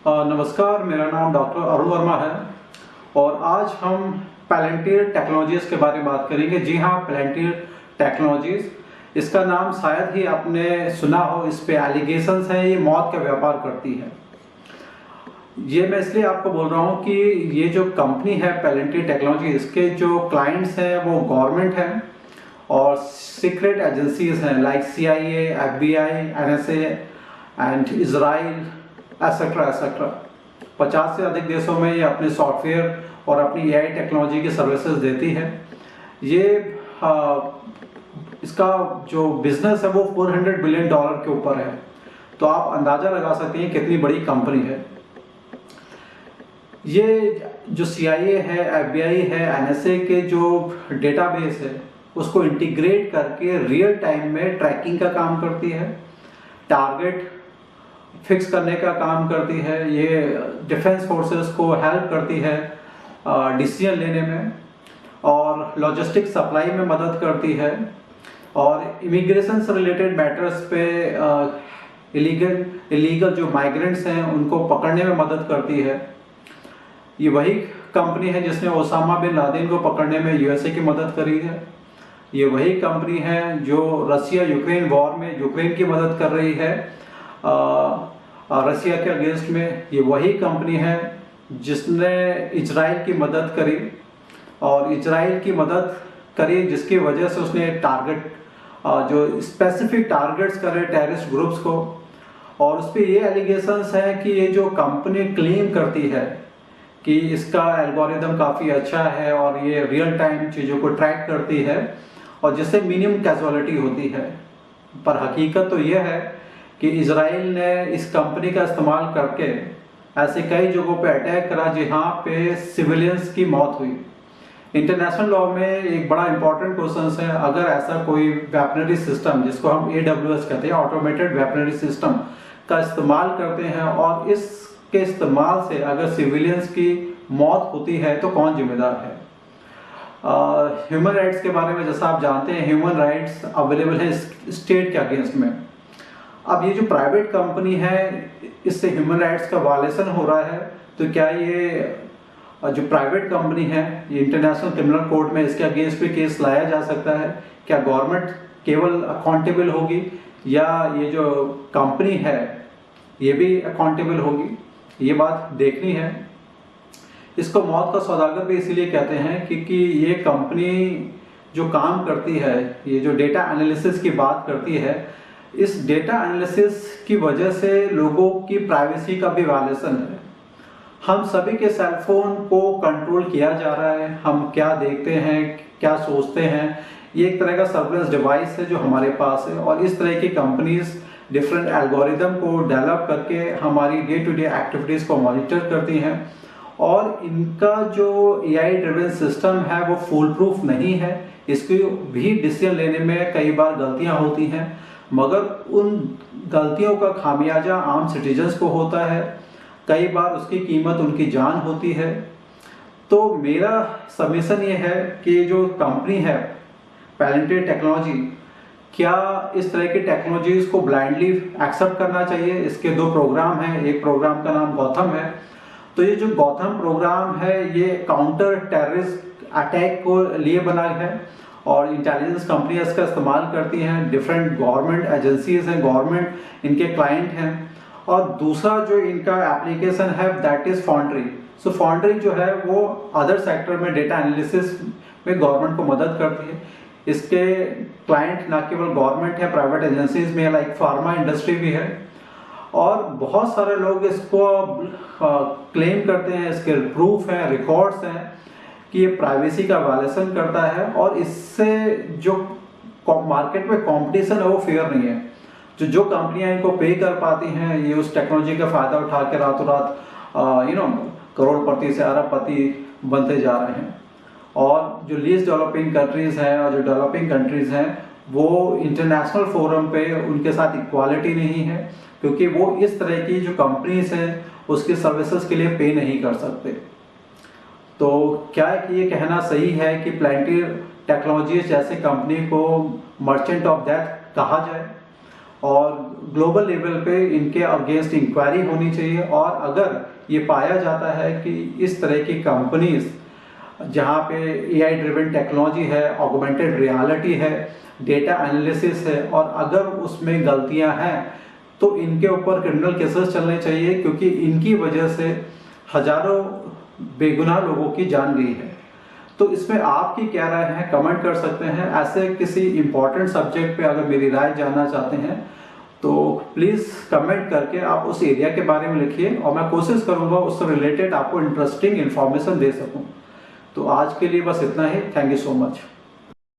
नमस्कार, मेरा नाम डॉक्टर अरुण वर्मा है और आज हम पैलेंटियर टेक्नोलॉजीज़ के बारे में बात करेंगे। जी हाँ, पैलेंटियर टेक्नोलॉजीज़, इसका नाम शायद ही आपने सुना हो। इस पे एलिगेशंस हैं, ये मौत का व्यापार करती है। ये मैं इसलिए आपको बोल रहा हूँ कि ये जो कंपनी है पैलेंटियर टेक्नोलॉजी, इसके जो क्लाइंट्स हैं वो गवर्नमेंट हैं और सीक्रेट एजेंसीज हैं like CIA, FBI, NSA and Israel etcetera 50 से अधिक देशों में ये अपने सॉफ्टवेयर और अपनी AI टेक्नोलॉजी की सर्विसेज देती है। ये इसका जो बिजनेस है वो $400 बिलियन के ऊपर है, तो आप अंदाजा लगा सकते हैं कितनी बड़ी कंपनी है। ये जो CIA है, FBI है, NSA के जो डेटाबेस है उसको इंटीग्रेट करके रियल टाइम में ट्रैकिंग का काम करती है, टारगेट फिक्स करने का काम करती है। ये डिफेंस फोर्सेस को हेल्प करती है डिसीजन लेने में और लॉजिस्टिक सप्लाई में मदद करती है और इमिग्रेशन से रिलेटेड मैटर्स पे इलीगल जो माइग्रेंट्स हैं उनको पकड़ने में मदद करती है। ये वही कंपनी है जिसने ओसामा बिन लादेन को पकड़ने में USA की मदद करी है। ये वही कंपनी है जो रसिया यूक्रेन वॉर में यूक्रेन की मदद कर रही है रसिया के अगेंस्ट में। ये वही कंपनी है जिसने इजराइल की मदद करी और इजराइल की मदद करी जिसकी वजह से उसने टारगेट जो स्पेसिफिक टारगेट्स करे टेररिस्ट ग्रुप्स को। और उस पर ये एलिगेशंस है कि ये जो कंपनी क्लेम करती है कि इसका एल्गोरिदम काफ़ी अच्छा है और ये रियल टाइम चीज़ों को ट्रैक करती है और जिससे मिनिमम कैजुअलिटी होती है, पर हकीकत तो ये है कि इजराइल ने इस कंपनी का इस्तेमाल करके ऐसे कई जगहों पे अटैक करा जहाँ पे सिविलियंस की मौत हुई। इंटरनेशनल लॉ में एक बड़ा इंपॉर्टेंट क्वेश्चन है, अगर ऐसा कोई वेपनरी सिस्टम जिसको हम AWS कहते हैं, ऑटोमेटेड वेपनरी सिस्टम का इस्तेमाल करते हैं और इसके इस्तेमाल से अगर सिविलियंस की मौत होती है तो कौन जिम्मेदार है। ह्यूमन राइट्स के बारे में जैसा आप जानते हैं, ह्यूमन राइट्स अवेलेबल है स्टेट के अगेंस्ट में। अब ये जो प्राइवेट कंपनी है इससे ह्यूमन राइट्स का वायलेशन हो रहा है, तो क्या ये जो प्राइवेट कंपनी है ये इंटरनेशनल क्रिमिनल कोर्ट में इसके अगेंस्ट भी केस लाया जा सकता है? क्या गवर्नमेंट केवल अकाउंटेबल होगी या ये जो कंपनी है ये भी अकाउंटेबल होगी? ये बात देखनी है। इसको मौत का सौदागर भी इसीलिए कहते हैं क्योंकि ये कंपनी जो काम करती है, ये जो डेटा एनालिसिस की बात करती है, इस डेटा एनालिसिस की वजह से लोगों की प्राइवेसी का भी वायलेशन है। हम सभी के सेल फोन को कंट्रोल किया जा रहा है, हम क्या देखते हैं, क्या सोचते हैं, ये एक तरह का सर्विलेंस डिवाइस है जो हमारे पास है और इस तरह की कंपनीज डिफरेंट एल्गोरिदम को डेवलप करके हमारी डे टू डे एक्टिविटीज़ को मॉनिटर करती हैं और इनका जो AI ड्रिवन सिस्टम है वो फुल प्रूफ नहीं है। इसको भी डिसीजन लेने में कई बार गलतियां होती हैं, मगर उन गलतियों का खामियाजा आम सिटीजन्स को होता है, कई बार उसकी कीमत उनकी जान होती है। तो मेरा सबमिशन ये है कि जो कंपनी है पैलेंटियर टेक्नोलॉजी, क्या इस तरह की टेक्नोलॉजीज को ब्लाइंडली एक्सेप्ट करना चाहिए? इसके दो प्रोग्राम हैं, एक प्रोग्राम का नाम गौथम है। तो ये जो गौथम प्रोग्राम है ये काउंटर टेररिस्ट अटैक को लिए बना है और इंटेलिजेंस कंपनियां इसका इस्तेमाल करती हैं, डिफरेंट गवर्नमेंट एजेंसीज हैं, गवर्नमेंट इनके क्लाइंट हैं। और दूसरा जो इनका एप्लीकेशन है that is foundry. So foundry जो है वो अदर सेक्टर में डेटा एनालिसिस में गवर्नमेंट को मदद करती है। इसके क्लाइंट ना केवल गवर्नमेंट है, प्राइवेट एजेंसीज में लाइक फार्मा इंडस्ट्री भी है और बहुत सारे लोग इसको क्लेम करते हैं, इसके प्रूफ हैं, रिकॉर्ड्स हैं कि ये प्राइवेसी का वायलेशन करता है और इससे जो मार्केट में कंपटीशन है वो फेयर नहीं है। जो कंपनियां इनको पे कर पाती हैं ये उस टेक्नोलॉजी का फायदा उठा के रातों रात करोड़पति से अरबपति बनते जा रहे हैं। और जो लीस्ट डेवलपिंग कंट्रीज हैं और जो डेवलपिंग कंट्रीज हैं वो इंटरनेशनल फोरम पे उनके साथ इक्वालिटी नहीं है क्योंकि वो इस तरह की जो कंपनीज हैं उसकी सर्विसेज के लिए पे नहीं कर सकते। तो क्या है कि ये कहना सही है कि पैलेंटियर टेक्नोलॉजीज जैसे कंपनी को मर्चेंट ऑफ डेथ कहा जाए? और ग्लोबल लेवल पे इनके अगेंस्ट इंक्वायरी होनी चाहिए। और अगर ये पाया जाता है कि इस तरह की कंपनीज जहाँ पे AI ड्रिवन टेक्नोलॉजी है, ऑगमेंटेड रियलिटी है, डेटा एनालिसिस है, और अगर उसमें गलतियाँ हैं तो इनके ऊपर क्रिमिनल केसेस चलने चाहिए, क्योंकि इनकी वजह से हजारों बेगुनाह लोगों की जान गई है। तो इसमें आपकी क्या राय है, कमेंट कर सकते हैं। ऐसे किसी इंपॉर्टेंट सब्जेक्ट पे अगर मेरी राय जानना चाहते हैं तो प्लीज़ कमेंट करके आप उस एरिया के बारे में लिखिए, और मैं कोशिश करूँगा उससे रिलेटेड आपको इंटरेस्टिंग इन्फॉर्मेशन दे सकूँ। तो आज के लिए बस इतना ही। Thank you so much.